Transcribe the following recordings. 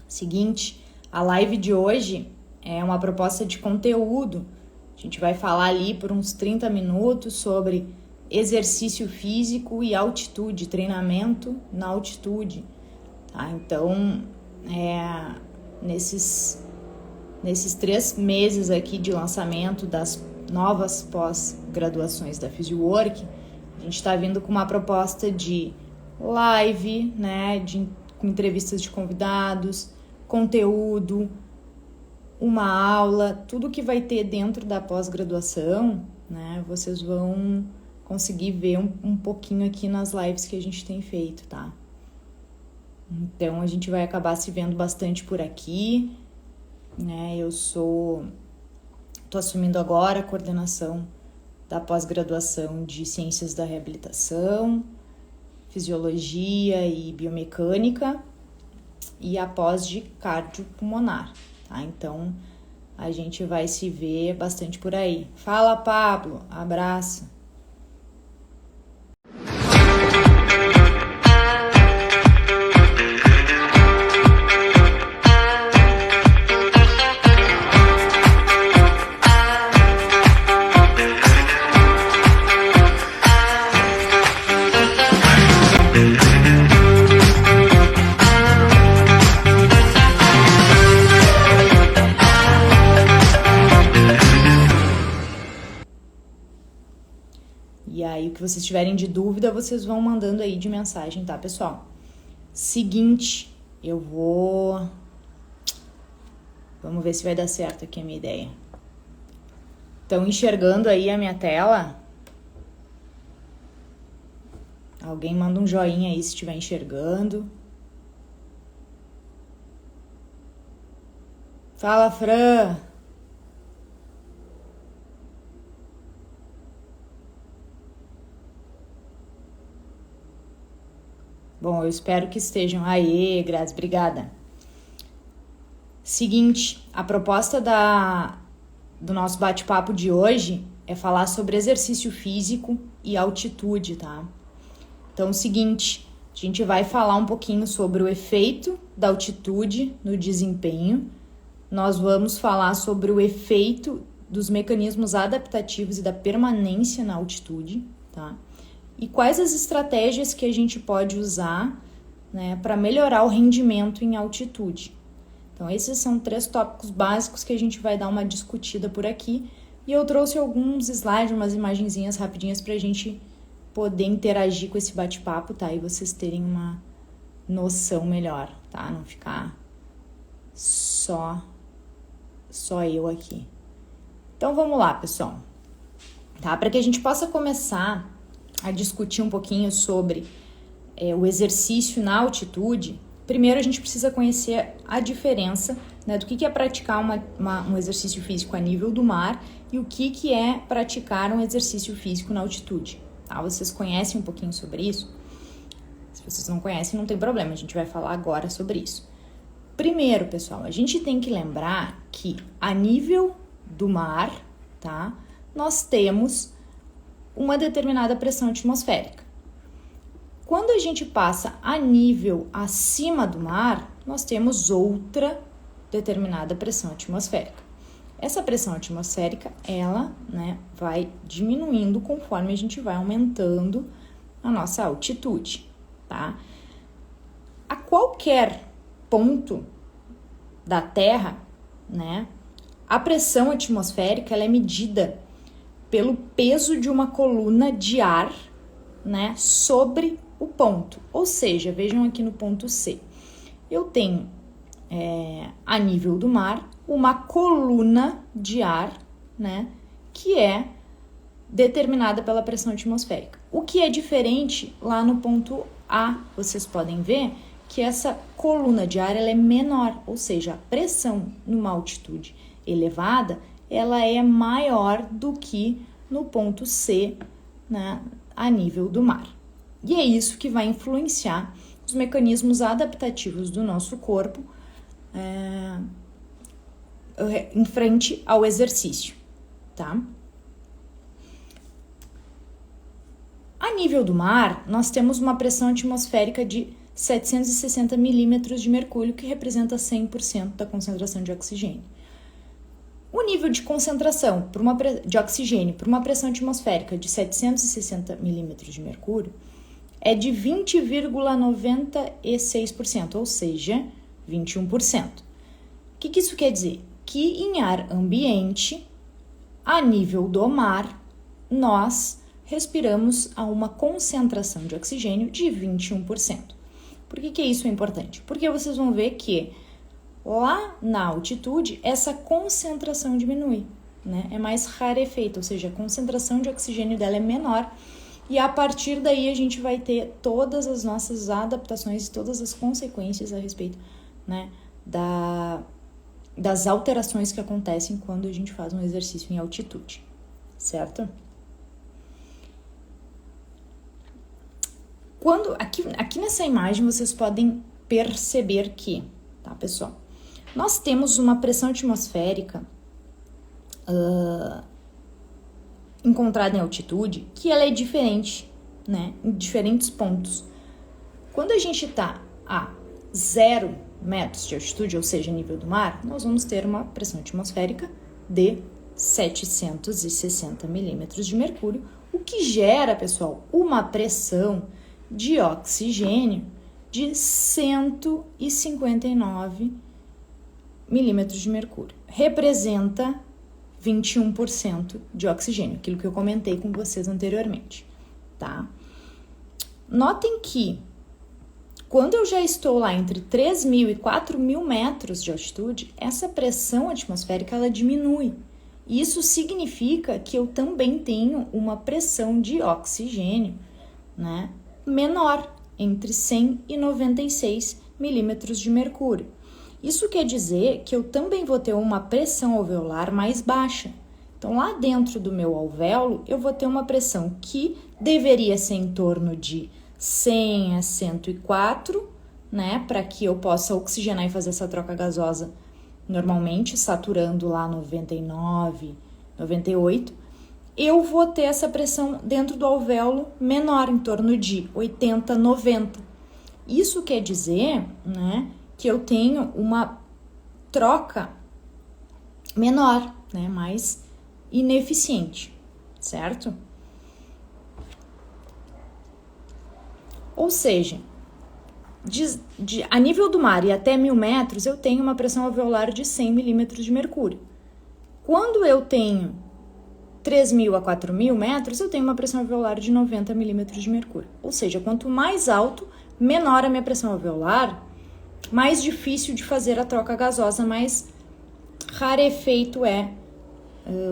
Seguinte, a live de hoje é uma proposta de conteúdo. A gente vai falar ali por uns 30 minutos sobre exercício físico e altitude, treinamento na altitude. Tá? Então, nesses 3 meses aqui de lançamento das novas pós-graduações da Physiwork, a gente está vindo com uma proposta de live, né, com entrevistas de convidados, conteúdo, uma aula, tudo que vai ter dentro da pós-graduação, né, vocês vão conseguir ver um pouquinho aqui nas lives que a gente tem feito, tá? Então, a gente vai acabar se vendo bastante por aqui, né? Tô assumindo agora a coordenação da pós-graduação de Ciências da Reabilitação, Fisiologia e Biomecânica e a pós de Cardiopulmonar, tá? Então, a gente vai se ver bastante por aí. Fala, Pablo! Abraço! E aí, o que vocês tiverem de dúvida, vocês vão mandando aí de mensagem, tá, pessoal? Seguinte, vamos ver se vai dar certo aqui a minha ideia. Estão enxergando aí a minha tela? Alguém manda um joinha aí se estiver enxergando. Fala, Fran! Bom, eu espero que estejam. Aê, Grazi, obrigada. Seguinte, a proposta do nosso bate-papo de hoje é falar sobre exercício físico e altitude, tá? Então, seguinte, a gente vai falar um pouquinho sobre o efeito da altitude no desempenho. Nós vamos falar sobre o efeito dos mecanismos adaptativos e da permanência na altitude, tá? E quais as estratégias que a gente pode usar, né, para melhorar o rendimento em altitude. Então, esses são 3 tópicos básicos que a gente vai dar uma discutida por aqui. E eu trouxe alguns slides, umas imagenzinhas rapidinhas para a gente poder interagir com esse bate-papo, tá? E vocês terem uma noção melhor, tá? Não ficar só eu aqui. Então, vamos lá, pessoal. Tá? Para que a gente possa começar a discutir um pouquinho sobre o exercício na altitude, primeiro a gente precisa conhecer a diferença, né, do que é praticar um exercício físico a nível do mar e o que é praticar um exercício físico na altitude. Tá? Vocês conhecem um pouquinho sobre isso? Se vocês não conhecem, não tem problema, a gente vai falar agora sobre isso. Primeiro, pessoal, a gente tem que lembrar que a nível do mar, tá, nós temos uma determinada pressão atmosférica. Quando a gente passa a nível acima do mar, nós temos outra determinada pressão atmosférica. Essa pressão atmosférica, ela, né, vai diminuindo conforme a gente vai aumentando a nossa altitude, tá? A qualquer ponto da Terra, né, a pressão atmosférica ela é medida pelo peso de uma coluna de ar, né, sobre o ponto. Ou seja, vejam aqui no ponto C. Eu tenho, a nível do mar, uma coluna de ar, né, que é determinada pela pressão atmosférica. O que é diferente lá no ponto A, vocês podem ver que essa coluna de ar ela é menor, ou seja, a pressão numa altitude elevada, ela é maior do que no ponto C, né, a nível do mar. E é isso que vai influenciar os mecanismos adaptativos do nosso corpo em frente ao exercício, tá? A nível do mar, nós temos uma pressão atmosférica de 760 milímetros de mercúrio, que representa 100% da concentração de oxigênio. O nível de concentração de oxigênio por uma pressão atmosférica de 760 milímetros de mercúrio é de 20,96%, ou seja, 21%. O que isso quer dizer? Que em ar ambiente, a nível do mar, nós respiramos a uma concentração de oxigênio de 21%. Por que isso é importante? Porque vocês vão ver que lá na altitude, essa concentração diminui, né? É mais rarefeita, ou seja, a concentração de oxigênio dela é menor e a partir daí a gente vai ter todas as nossas adaptações e todas as consequências a respeito, né, das alterações que acontecem quando a gente faz um exercício em altitude, certo? Aqui nessa imagem vocês podem perceber que, tá, pessoal? Nós temos uma pressão atmosférica encontrada em altitude que ela é diferente, né, em diferentes pontos. Quando a gente está a 0 metros de altitude, ou seja, nível do mar, nós vamos ter uma pressão atmosférica de 760 milímetros de mercúrio, o que gera, pessoal, uma pressão de oxigênio de 159 milímetros de mercúrio. Representa 21% de oxigênio, aquilo que eu comentei com vocês anteriormente, tá? Notem que quando eu já estou lá entre 3.000 e 4.000 metros de altitude, essa pressão atmosférica ela diminui. Isso significa que eu também tenho uma pressão de oxigênio, né, menor, entre 100 e 96 milímetros de mercúrio. Isso quer dizer que eu também vou ter uma pressão alveolar mais baixa. Então, lá dentro do meu alvéolo, eu vou ter uma pressão que deveria ser em torno de 100 a 104, né, para que eu possa oxigenar e fazer essa troca gasosa normalmente, saturando lá 99, 98. Eu vou ter essa pressão dentro do alvéolo menor, em torno de 80, 90. Isso quer dizer, né, que eu tenho uma troca menor, né, mais ineficiente, certo? Ou seja, a nível do mar e até 1.000 metros, eu tenho uma pressão alveolar de 100 milímetros de mercúrio. Quando eu tenho 3.000 a 4.000 metros, eu tenho uma pressão alveolar de 90 milímetros de mercúrio. Ou seja, quanto mais alto, menor a minha pressão alveolar, mais difícil de fazer a troca gasosa, mais rarefeito é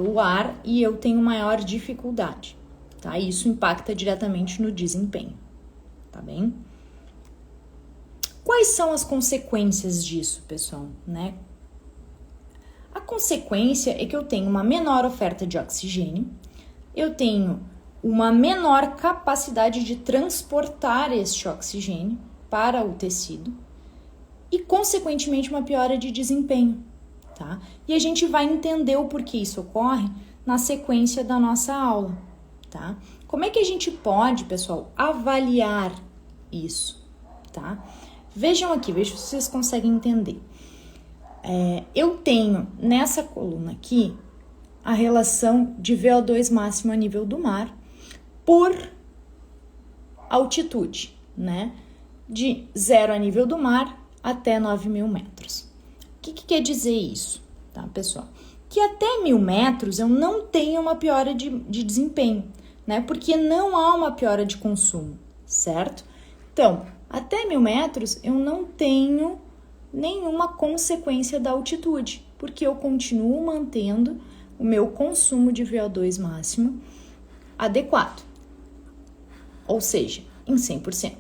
o ar e eu tenho maior dificuldade, tá? Isso impacta diretamente no desempenho, tá bem? Quais são as consequências disso, pessoal, né? A consequência é que eu tenho uma menor oferta de oxigênio, eu tenho uma menor capacidade de transportar este oxigênio para o tecido e, consequentemente, uma piora de desempenho, tá? E a gente vai entender o porquê isso ocorre na sequência da nossa aula, tá? Como é que a gente pode, pessoal, avaliar isso, tá? Vejam aqui, vejam se vocês conseguem entender. Eu tenho nessa coluna aqui a relação de VO2 máximo a nível do mar por altitude, né? De 0 a nível do mar até 9.000 metros. O que quer dizer isso, tá, pessoal? Que até 1.000 metros eu não tenho uma piora de desempenho, né? Porque não há uma piora de consumo, certo? Então, até 1.000 metros eu não tenho nenhuma consequência da altitude, porque eu continuo mantendo o meu consumo de VO2 máximo adequado, ou seja, em 100%.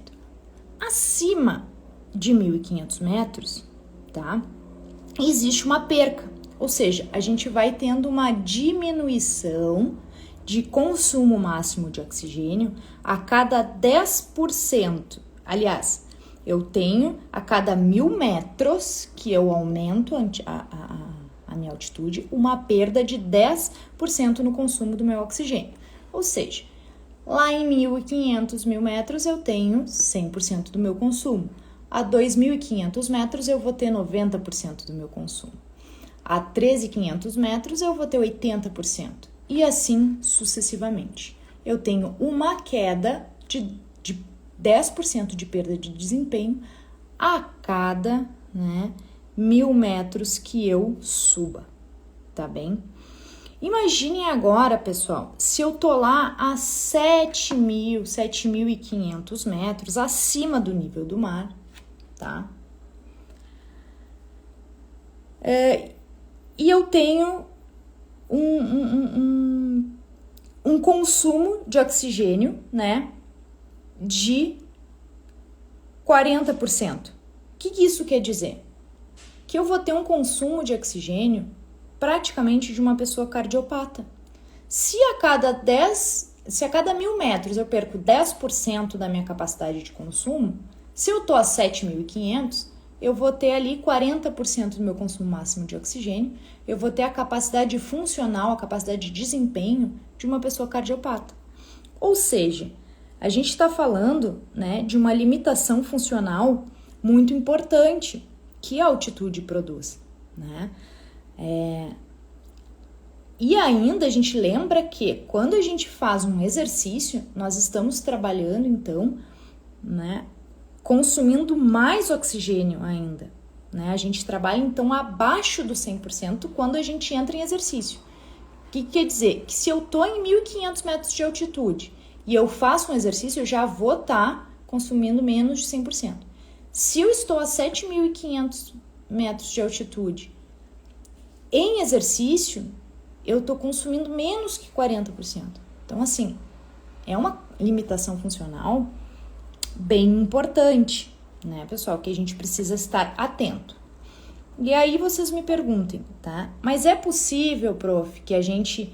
Acima de 1.500 metros, tá? Existe uma perca, ou seja, a gente vai tendo uma diminuição de consumo máximo de oxigênio a cada 10%. Aliás, eu tenho a cada 1.000 metros que eu aumento a minha altitude, uma perda de 10% no consumo do meu oxigênio. Ou seja, Lá em 1.500 mil metros eu tenho 100% do meu consumo. A 2.500 metros eu vou ter 90% do meu consumo. A 13.500 metros eu vou ter 80%. E assim sucessivamente. Eu tenho uma queda de 10% de perda de desempenho a cada 1.000 metros que eu suba, tá bem? Imaginem agora, pessoal, se eu tô lá a 7.500 metros acima do nível do mar, tá? E eu tenho um consumo de oxigênio, de 40%. O que isso quer dizer? Que eu vou ter um consumo de oxigênio praticamente de uma pessoa cardiopata. Se a cada 1.000 metros eu perco 10% da minha capacidade de consumo, se eu tô a 7.500, eu vou ter ali 40% do meu consumo máximo de oxigênio, eu vou ter a capacidade funcional, a capacidade de desempenho de uma pessoa cardiopata. Ou seja, a gente está falando, de uma limitação funcional muito importante que a altitude produz, E ainda a gente lembra que quando a gente faz um exercício, nós estamos trabalhando então, consumindo mais oxigênio ainda, A gente trabalha então abaixo do 100% quando a gente entra em exercício. O que quer dizer? Que se eu tô em 1.500 metros de altitude e eu faço um exercício, eu já vou estar consumindo menos de 100%. Se eu estou a 7.500 metros de altitude em exercício, eu estou consumindo menos que 40%. Então, assim, é uma limitação funcional bem importante, pessoal, que a gente precisa estar atento. E aí vocês me perguntem, tá? Mas é possível, prof, que a gente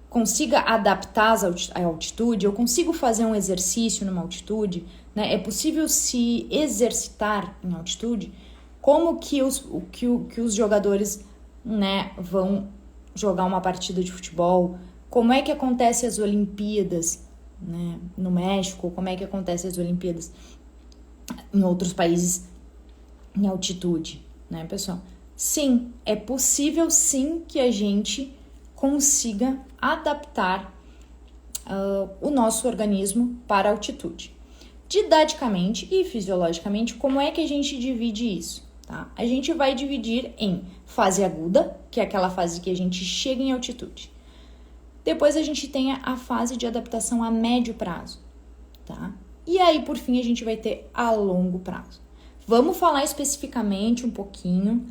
consiga adaptar a altitude? Eu consigo fazer um exercício numa altitude? É possível se exercitar em altitude? Como que os jogadores vão jogar uma partida de futebol? Como é que acontece as Olimpíadas no México? Como é que acontece as Olimpíadas em outros países em altitude, pessoal? Sim, é possível sim que a gente consiga adaptar o nosso organismo para a altitude. Didaticamente e fisiologicamente, como é que a gente divide isso? Tá? A gente vai dividir em fase aguda, que é aquela fase que a gente chega em altitude. Depois a gente tem a fase de adaptação a médio prazo, tá? E aí, por fim, a gente vai ter a longo prazo. Vamos falar especificamente um pouquinho,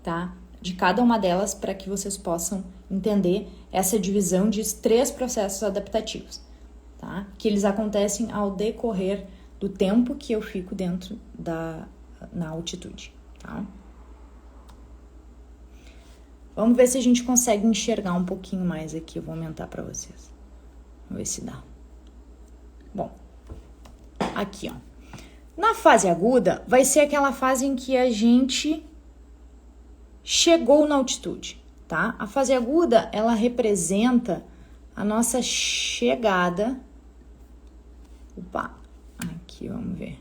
tá? De cada uma delas para que vocês possam entender essa divisão de 3 processos adaptativos, tá? Que eles acontecem ao decorrer do tempo que eu fico dentro na altitude, tá? Vamos ver se a gente consegue enxergar um pouquinho mais aqui. Eu vou aumentar para vocês. Vamos ver se dá. Bom, aqui, ó. Na fase aguda, vai ser aquela fase em que a gente chegou na altitude, tá? A fase aguda, ela representa a nossa chegada. Opa, aqui, vamos ver.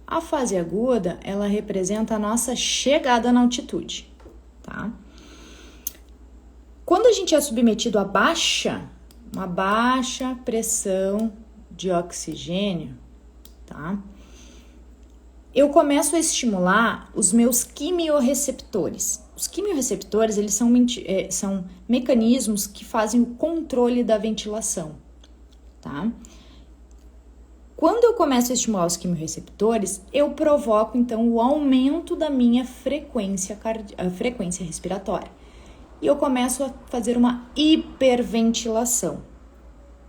A fase aguda, ela representa a nossa chegada na altitude, tá? Quando a gente é submetido a uma baixa pressão de oxigênio, tá? Eu começo a estimular os meus quimiorreceptores. Os quimiorreceptores, eles são mecanismos que fazem o controle da ventilação, tá? Quando eu começo a estimular os quimiorreceptores, eu provoco, então, o aumento da minha frequência respiratória. E eu começo a fazer uma hiperventilação,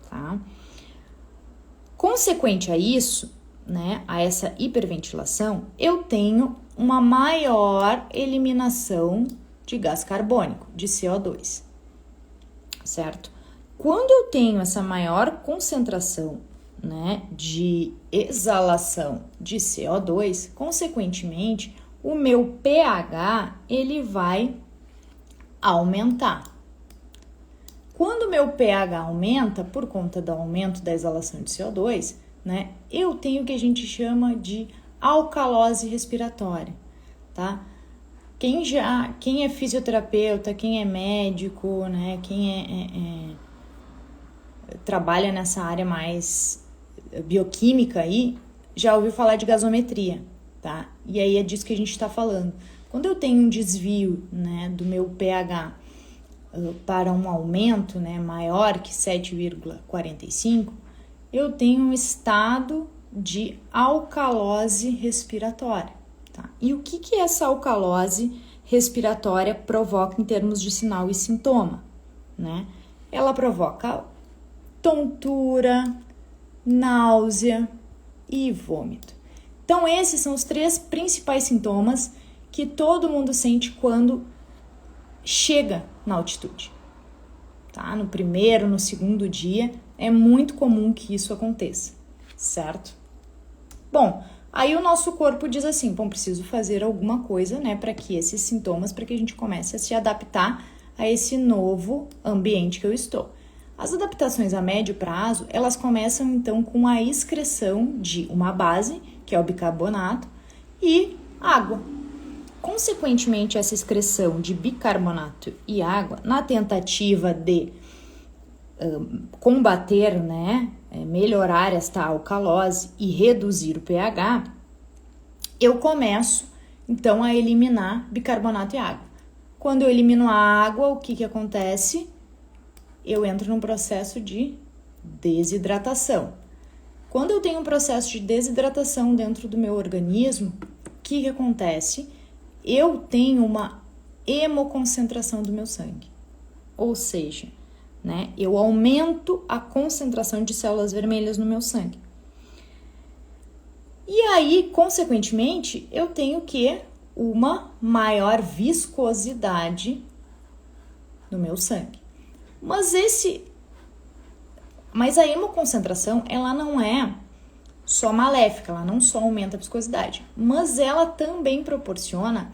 tá? Consequente a isso, a essa hiperventilação, eu tenho uma maior eliminação de gás carbônico, de CO2, certo? Quando eu tenho essa maior concentração, de exalação de CO2, consequentemente, o meu pH, ele vai aumentar, Quando o meu pH aumenta, por conta do aumento da exalação de CO2, né, eu tenho o que a gente chama de alcalose respiratória, tá? Quem é fisioterapeuta, quem é médico, né, quem trabalha nessa área mais bioquímica aí, já ouviu falar de gasometria, tá? E aí é disso que a gente está falando. Quando eu tenho um desvio, né, do meu pH para um aumento, né, maior que 7,45, eu tenho um estado de alcalose respiratória, tá? E o que essa alcalose respiratória provoca em termos de sinal e sintoma, né? Ela provoca tontura, náusea e vômito. Então, esses são os 3 principais sintomas que todo mundo sente quando chega na altitude, tá? No primeiro, no segundo dia, é muito comum que isso aconteça, certo? Bom, aí o nosso corpo diz assim, bom, preciso fazer alguma coisa, né, para que esses sintomas, para que a gente comece a se adaptar a esse novo ambiente que eu estou. As adaptações a médio prazo, elas começam então com a excreção de uma base, que é o bicarbonato, e água. Consequentemente, essa excreção de bicarbonato e água, na tentativa de combater, né, melhorar esta alcalose e reduzir o pH, eu começo então a eliminar bicarbonato e água. Quando eu elimino a água, o que acontece? Eu entro num processo de desidratação. Quando eu tenho um processo de desidratação dentro do meu organismo, o que acontece? Eu tenho uma hemoconcentração do meu sangue. Ou seja, né, eu aumento a concentração de células vermelhas no meu sangue. E aí, consequentemente, eu tenho uma maior viscosidade no meu sangue. Mas a hemoconcentração, ela não é só maléfica, ela não só aumenta a viscosidade, mas ela também proporciona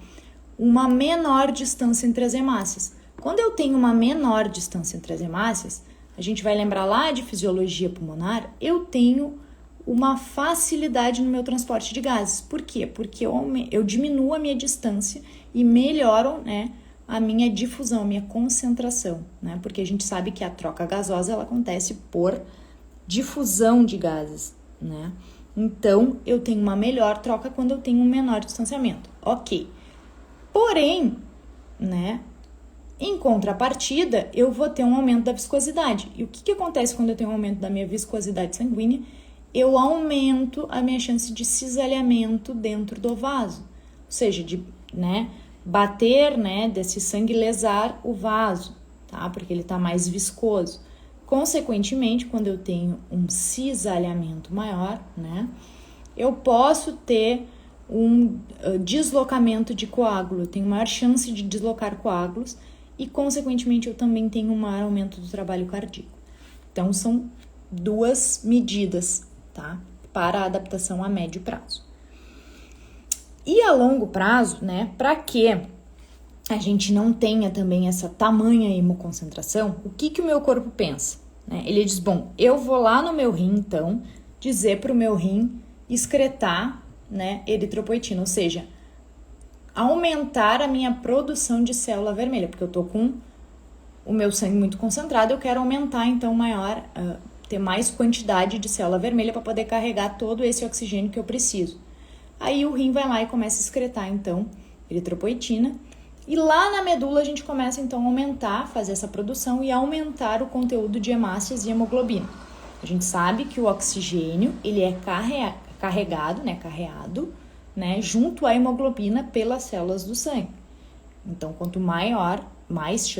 uma menor distância entre as hemácias. Quando eu tenho uma menor distância entre as hemácias, a gente vai lembrar lá de fisiologia pulmonar, eu tenho uma facilidade no meu transporte de gases. Por quê? Porque eu diminuo a minha distância e melhoro, né, a minha difusão, a minha concentração, né? Porque a gente sabe que a troca gasosa ela acontece por difusão de gases, né? Então, eu tenho uma melhor troca quando eu tenho um menor distanciamento. Ok. Porém, né, em contrapartida, eu vou ter um aumento da viscosidade. E o que acontece quando eu tenho um aumento da minha viscosidade sanguínea? Eu aumento a minha chance de cisalhamento dentro do vaso. Ou seja, de, né, bater, né, desse sangue lesar o vaso, tá? Porque ele está mais viscoso. Consequentemente, quando eu tenho um cisalhamento maior, né, eu posso ter um deslocamento de coágulo, eu tenho maior chance de deslocar coágulos e, consequentemente, eu também tenho um maior aumento do trabalho cardíaco. Então, são 2 medidas, tá, para a adaptação a médio prazo. E a longo prazo, né, para que a gente não tenha também essa tamanha hemoconcentração, o que o meu corpo pensa? Né? Ele diz, bom, eu vou lá no meu rim, então, dizer para o meu rim excretar, né, eritropoetina, ou seja, aumentar a minha produção de célula vermelha, porque eu tô com o meu sangue muito concentrado, eu quero aumentar, então, ter mais quantidade de célula vermelha para poder carregar todo esse oxigênio que eu preciso. Aí o rim vai lá e começa a excretar, então, eritropoetina. E lá na medula a gente começa, então, a aumentar, fazer essa produção e aumentar o conteúdo de hemácias e hemoglobina. A gente sabe que o oxigênio, ele é carregado, né, junto à hemoglobina pelas células do sangue. Então, quanto mais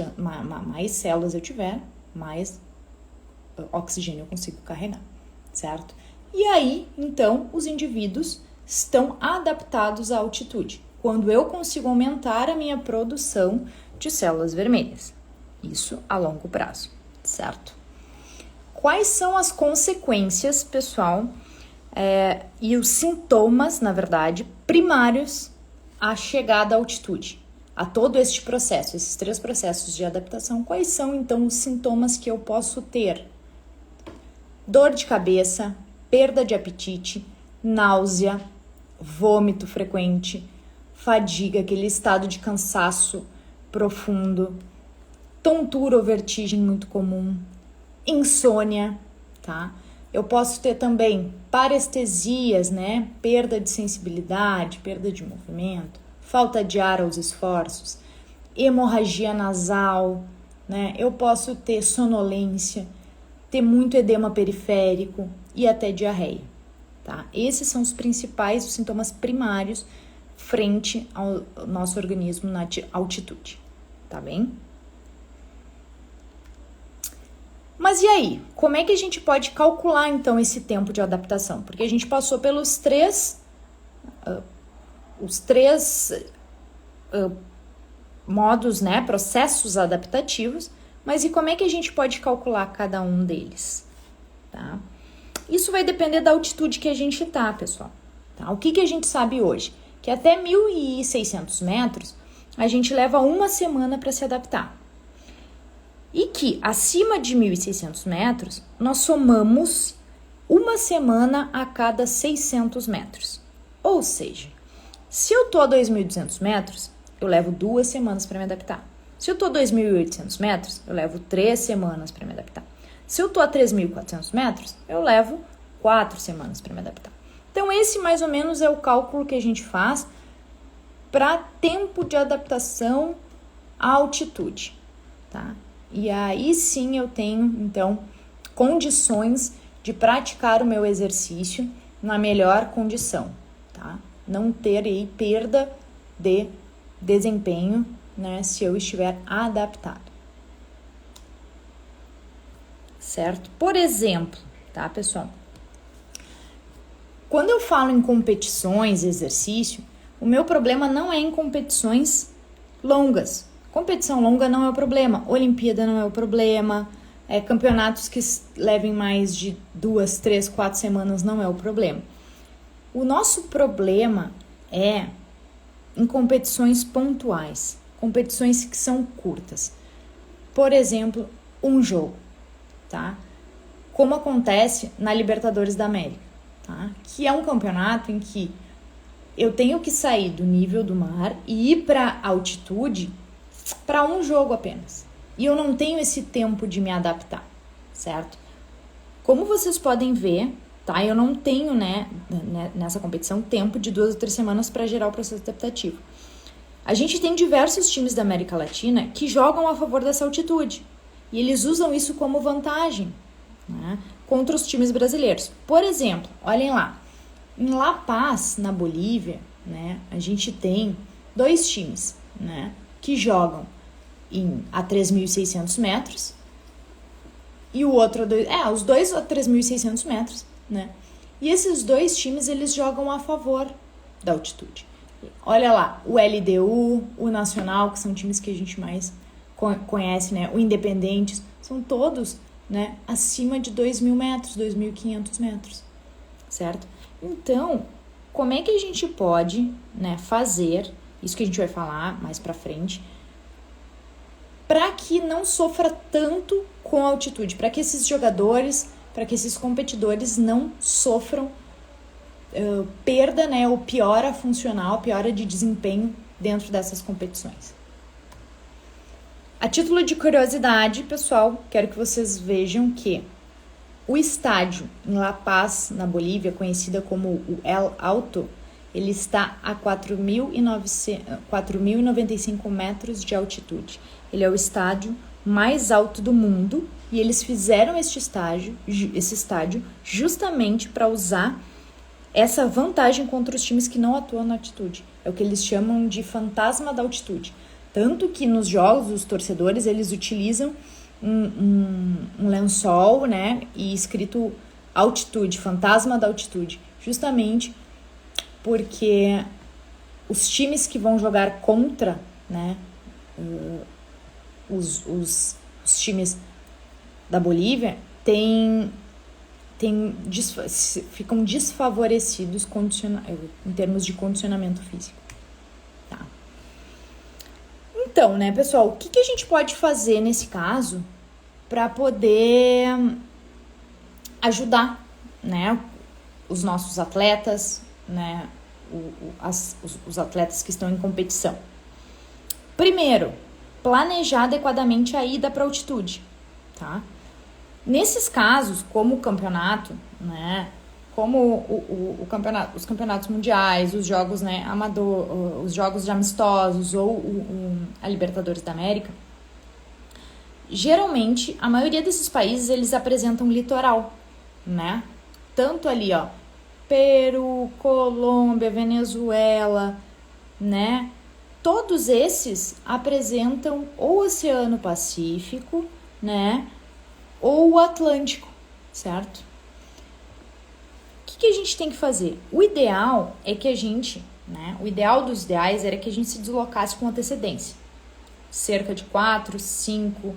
células eu tiver, mais oxigênio eu consigo carregar, certo? E aí, então, os indivíduos estão adaptados à altitude, quando eu consigo aumentar a minha produção de células vermelhas. Isso a longo prazo, certo? Quais são as consequências, pessoal, e os sintomas, na verdade, primários à chegada à altitude? a todo este processo, esses 3 processos de adaptação, quais são então os sintomas que eu posso ter? Dor de cabeça, perda de apetite, náusea, vômito frequente, fadiga, aquele estado de cansaço profundo, tontura ou vertigem muito comum, insônia, tá? Eu posso ter também parestesias, né? Perda de sensibilidade, perda de movimento, falta de ar aos esforços, hemorragia nasal, né? Eu posso ter sonolência, ter muito edema periférico e até diarreia, tá? Esses são os principais, os sintomas primários frente ao nosso organismo na altitude, tá bem? Mas e aí, como é que a gente pode calcular então esse tempo de adaptação? Porque a gente passou pelos os três modos, né, processos adaptativos, mas e como é que a gente pode calcular cada um deles, tá? Isso vai depender da altitude que a gente tá, pessoal, tá? O que a gente sabe hoje? Que até 1.600 metros a gente leva 1 semana para se adaptar. E que acima de 1.600 metros, nós somamos 1 semana a cada 600 metros. Ou seja, se eu tô a 2.200 metros, eu levo 2 semanas para me adaptar. Se eu tô a 2.800 metros, eu levo 3 semanas para me adaptar. Se eu tô a 3.400 metros, eu levo 4 semanas para me adaptar. Então, esse mais ou menos é o cálculo que a gente faz para tempo de adaptação à altitude, tá? E aí sim eu tenho, então, condições de praticar o meu exercício na melhor condição, tá? Não ter aí perda de desempenho, né, se eu estiver adaptado. Certo? Por exemplo, tá, pessoal? Quando eu falo em competições, exercício, o meu problema não é em competições longas. Competição longa não é o problema, Olimpíada não é o problema, campeonatos que levem mais de 2, 3, 4 semanas não é o problema. O nosso problema é em competições pontuais, competições que são curtas. Por exemplo, um jogo, tá? Como acontece na Libertadores da América, tá? Que é um campeonato em que eu tenho que sair do nível do mar e ir para altitude para um jogo apenas. E eu não tenho esse tempo de me adaptar, certo? Como vocês podem ver, tá? Eu não tenho, né, nessa competição, tempo de 2 ou 3 semanas para gerar o processo adaptativo. A gente tem diversos times da América Latina que jogam a favor dessa altitude. E eles usam isso como vantagem, né, contra os times brasileiros. Por exemplo, olhem lá. Em La Paz, na Bolívia, né, a gente tem 2 times, né, que jogam a 3.600 metros e o outro os 2 a 3.600 metros, né? E esses 2 times, eles jogam a favor da altitude. Olha lá, o LDU, o Nacional, que são times que a gente mais conhece, né? O Independentes, são todos, né, acima de 2.000 metros, 2.500 metros, certo? Então, como é que a gente pode, né, fazer isso que a gente vai falar mais pra frente, para que não sofra tanto com a altitude, para que esses jogadores, para que esses competidores não sofram perda, né, ou piora funcional, piora de desempenho dentro dessas competições. A título de curiosidade, pessoal, quero que vocês vejam que o estádio em La Paz, na Bolívia, conhecida como o El Alto, ele está a 4.095 metros de altitude. Ele é o estádio mais alto do mundo e eles fizeram esse estádio justamente para usar essa vantagem contra os times que não atuam na altitude. É o que eles chamam de fantasma da altitude. Tanto que nos jogos, os torcedores, eles utilizam um lençol, né, e escrito altitude, fantasma da altitude, justamente porque os times que vão jogar contra, né, os times da Bolívia ficam desfavorecidos em termos de condicionamento físico. Tá? Então, né, pessoal, o que a gente pode fazer nesse caso para poder ajudar, né, os nossos atletas, né, os atletas que estão em competição? Primeiro, planejar adequadamente a ida para altitude, tá? Nesses casos, como o campeonato, né, como o campeonato, os campeonatos mundiais, os jogos, né, os jogos de amistosos ou a Libertadores da América, geralmente a maioria desses países eles apresentam litoral, né? Tanto ali, ó, Peru, Colômbia, Venezuela, né? Todos esses apresentam ou o Oceano Pacífico, né? Ou o Atlântico, certo? O que a gente tem que fazer? O ideal é que a gente, né? O ideal dos ideais era que a gente se deslocasse com antecedência. Cerca de 4, 5,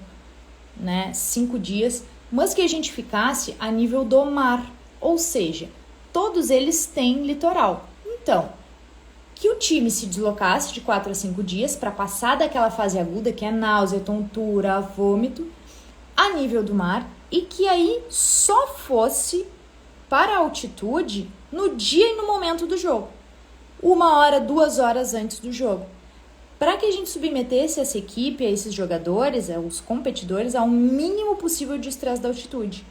né? 5 dias, mas que a gente ficasse a nível do mar. Ou seja, todos eles têm litoral. Então, que o time se deslocasse de 4 a 5 dias para passar daquela fase aguda, que é náusea, tontura, vômito, a nível do mar, e que aí só fosse para a altitude no dia e no momento do jogo. 1 hora, 2 horas antes do jogo. Para que a gente submetesse essa equipe, esses jogadores, os competidores, ao mínimo possível de estresse da altitude,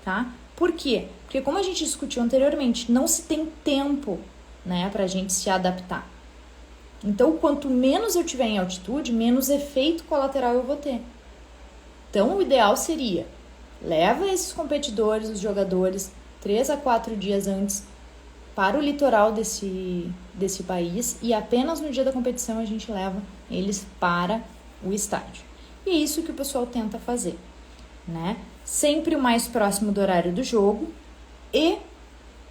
tá? Por quê? Porque como a gente discutiu anteriormente, não se tem tempo, né, para a gente se adaptar. Então, quanto menos eu tiver em altitude, menos efeito colateral eu vou ter. Então, o ideal seria, leva esses competidores, os jogadores, 3 a 4 dias antes para o litoral desse país e apenas no dia da competição a gente leva eles para o estádio. E é isso que o pessoal tenta fazer, né? Sempre o mais próximo do horário do jogo e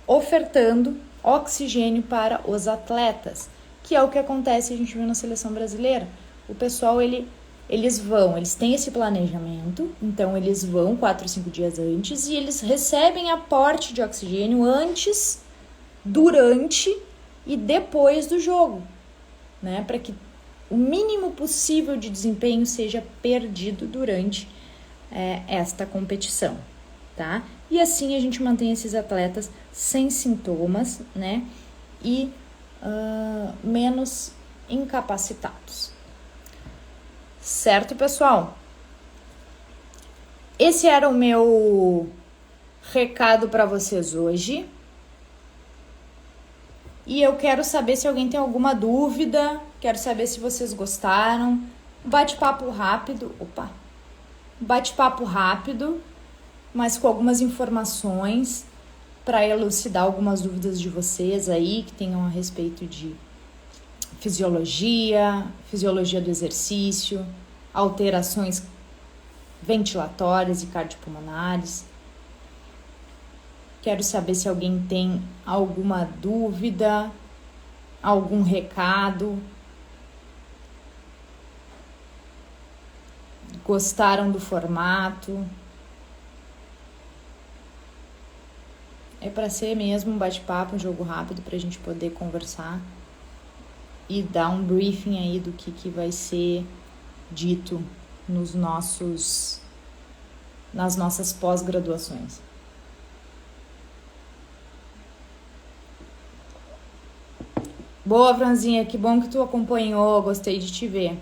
ofertando oxigênio para os atletas, que é o que acontece, a gente viu na seleção brasileira. O pessoal, eles têm esse planejamento, então eles vão 4, 5 dias antes e eles recebem aporte de oxigênio antes, durante e depois do jogo, né? Para que o mínimo possível de desempenho seja perdido durante esta competição, tá? E assim a gente mantém esses atletas sem sintomas, né? E menos incapacitados. Certo, pessoal? Esse era o meu recado para vocês hoje. E eu quero saber se alguém tem alguma dúvida, quero saber se vocês gostaram. Bate-papo rápido, mas com algumas informações para elucidar algumas dúvidas de vocês aí que tenham a respeito de fisiologia do exercício, alterações ventilatórias e cardiopulmonares. Quero saber se alguém tem alguma dúvida, algum recado. Gostaram do formato? É para ser mesmo um bate-papo, um jogo rápido para a gente poder conversar e dar um briefing aí do que vai ser dito nas nossas pós-graduações. Boa, Franzinha, que bom que tu acompanhou, gostei de te ver.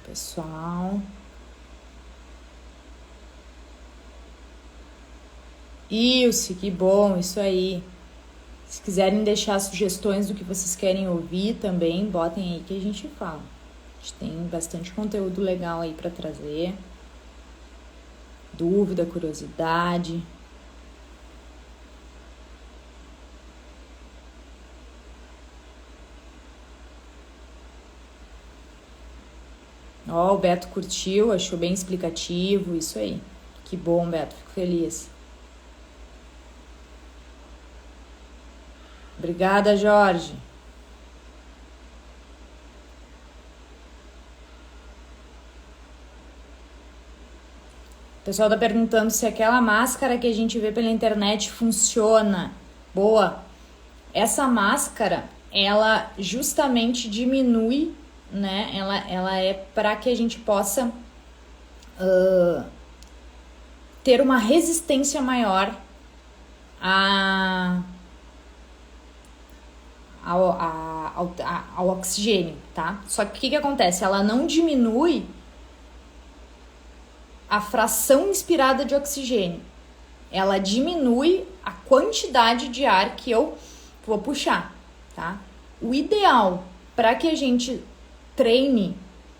Pessoal. Ilse, que bom, isso aí. Se quiserem deixar sugestões do que vocês querem ouvir também, botem aí que a gente fala. A gente tem bastante conteúdo legal aí para trazer. Dúvida, curiosidade. Ó, o Beto curtiu, achou bem explicativo, isso aí. Que bom, Beto, fico feliz. Obrigada, Jorge. O pessoal tá perguntando se aquela máscara que a gente vê pela internet funciona. Boa. Essa máscara, ela justamente diminui, né? Ela é para que a gente possa ter uma resistência maior ao oxigênio, tá? Só que o que acontece? Ela não diminui a fração inspirada de oxigênio. Ela diminui a quantidade de ar que eu vou puxar, tá? O ideal para que a gente treine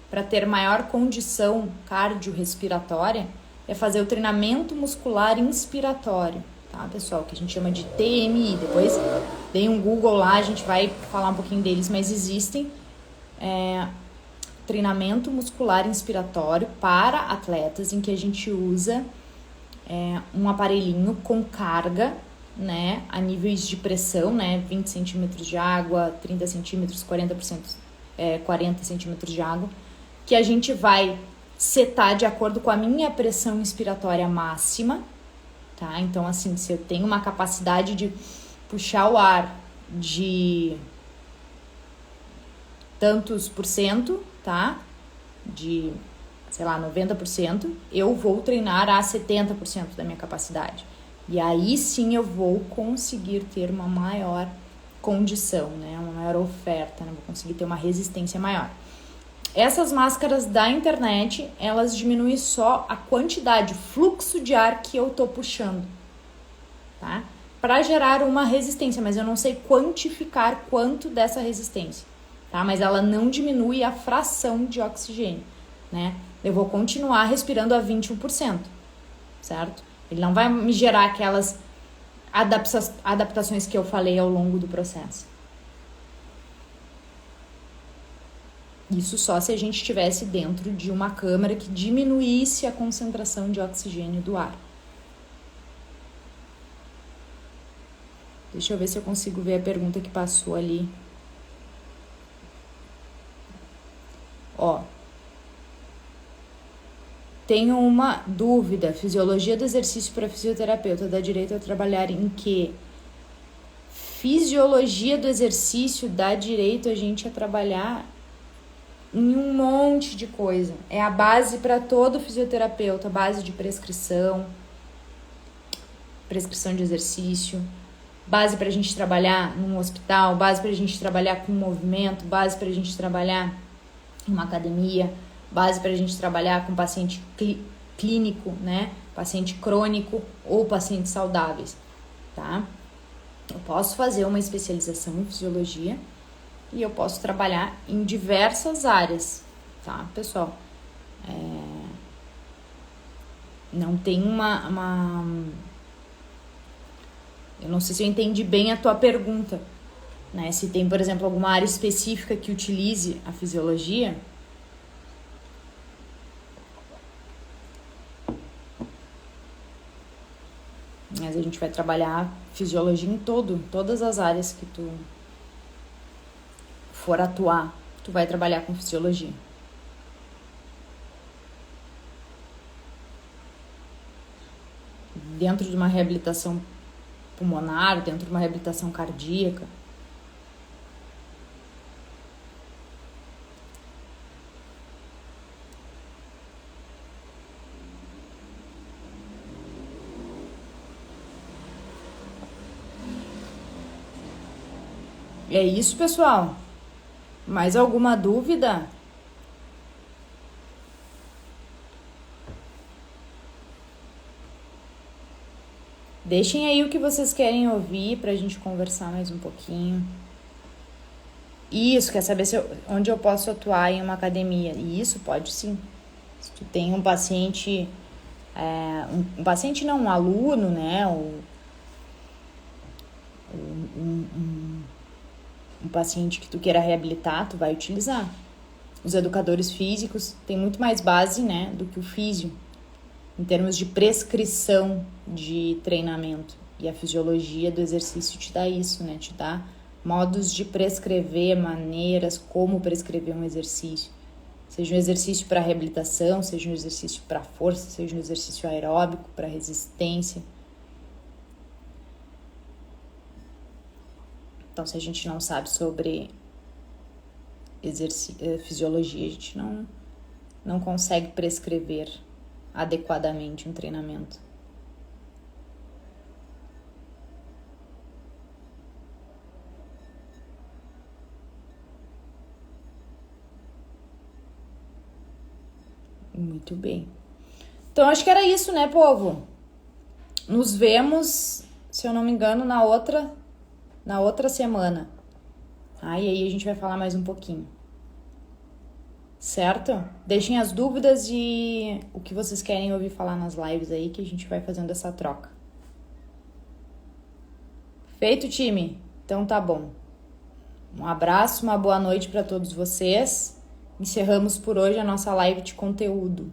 para ter maior condição cardiorrespiratória é fazer o treinamento muscular inspiratório, tá, pessoal? Que a gente chama de TMI. Depois dê um Google lá, a gente vai falar um pouquinho deles, mas existem treinamento muscular inspiratório para atletas em que a gente usa um aparelhinho com carga, né, a níveis de pressão, né, 20 centímetros de água, 30 centímetros, 40 centímetros de água, que a gente vai setar de acordo com a minha pressão inspiratória máxima, tá? Então, assim, se eu tenho uma capacidade de puxar o ar de tantos por cento, tá? De, sei lá, 90%, eu vou treinar a 70% da minha capacidade. E aí sim eu vou conseguir ter uma maior condição, né? Uma maior oferta, né? Vou conseguir ter uma resistência maior. Essas máscaras da internet, elas diminuem só a quantidade, o fluxo de ar que eu tô puxando, tá? Para gerar uma resistência, mas eu não sei quantificar quanto dessa resistência, tá? Mas ela não diminui a fração de oxigênio, né? Eu vou continuar respirando a 21%, certo? Ele não vai me gerar aquelas adaptações que eu falei ao longo do processo. Isso só se a gente estivesse dentro de uma câmara que diminuísse a concentração de oxigênio do ar. Deixa eu ver se eu consigo ver a pergunta que passou ali. Ó. Tenho uma dúvida. Fisiologia do exercício para fisioterapeuta dá direito a trabalhar em quê? Fisiologia do exercício dá direito a gente a trabalhar em um monte de coisa. É a base para todo fisioterapeuta, base de prescrição de exercício, base para a gente trabalhar num hospital, base para a gente trabalhar com movimento, base para a gente trabalhar em uma academia, base para a gente trabalhar com paciente clínico, né? Paciente crônico ou pacientes saudáveis, tá? Eu posso fazer uma especialização em fisiologia e eu posso trabalhar em diversas áreas, tá, pessoal? Não tem Eu não sei se eu entendi bem a tua pergunta, né? Se tem, por exemplo, alguma área específica que utilize a fisiologia. Mas a gente vai trabalhar fisiologia em todas as áreas que tu for atuar, tu vai trabalhar com fisiologia. Dentro de uma reabilitação pulmonar, dentro de uma reabilitação cardíaca. É isso, pessoal. Mais alguma dúvida? Deixem aí o que vocês querem ouvir pra gente conversar mais um pouquinho. Isso, quer saber onde eu posso atuar em uma academia? Isso, pode sim. Se tu tem um paciente, um aluno, né? Um paciente que tu queira reabilitar, tu vai utilizar. Os educadores físicos têm muito mais base, né, do que o físio, em termos de prescrição de treinamento. E a fisiologia do exercício te dá isso, né, te dá modos de prescrever, maneiras, como prescrever um exercício, Seja um exercício para reabilitação, seja um exercício para força, seja um exercício aeróbico, para resistência. Então, se a gente não sabe sobre fisiologia, a gente não consegue prescrever adequadamente um treinamento. Muito bem. Então, acho que era isso, né, povo? Nos vemos, se eu não me engano, na outra semana. E aí a gente vai falar mais um pouquinho. Certo? Deixem as dúvidas e o que vocês querem ouvir falar nas lives aí, que a gente vai fazendo essa troca. Feito, time? Então tá bom. Um abraço, uma boa noite para todos vocês. Encerramos por hoje a nossa live de conteúdo.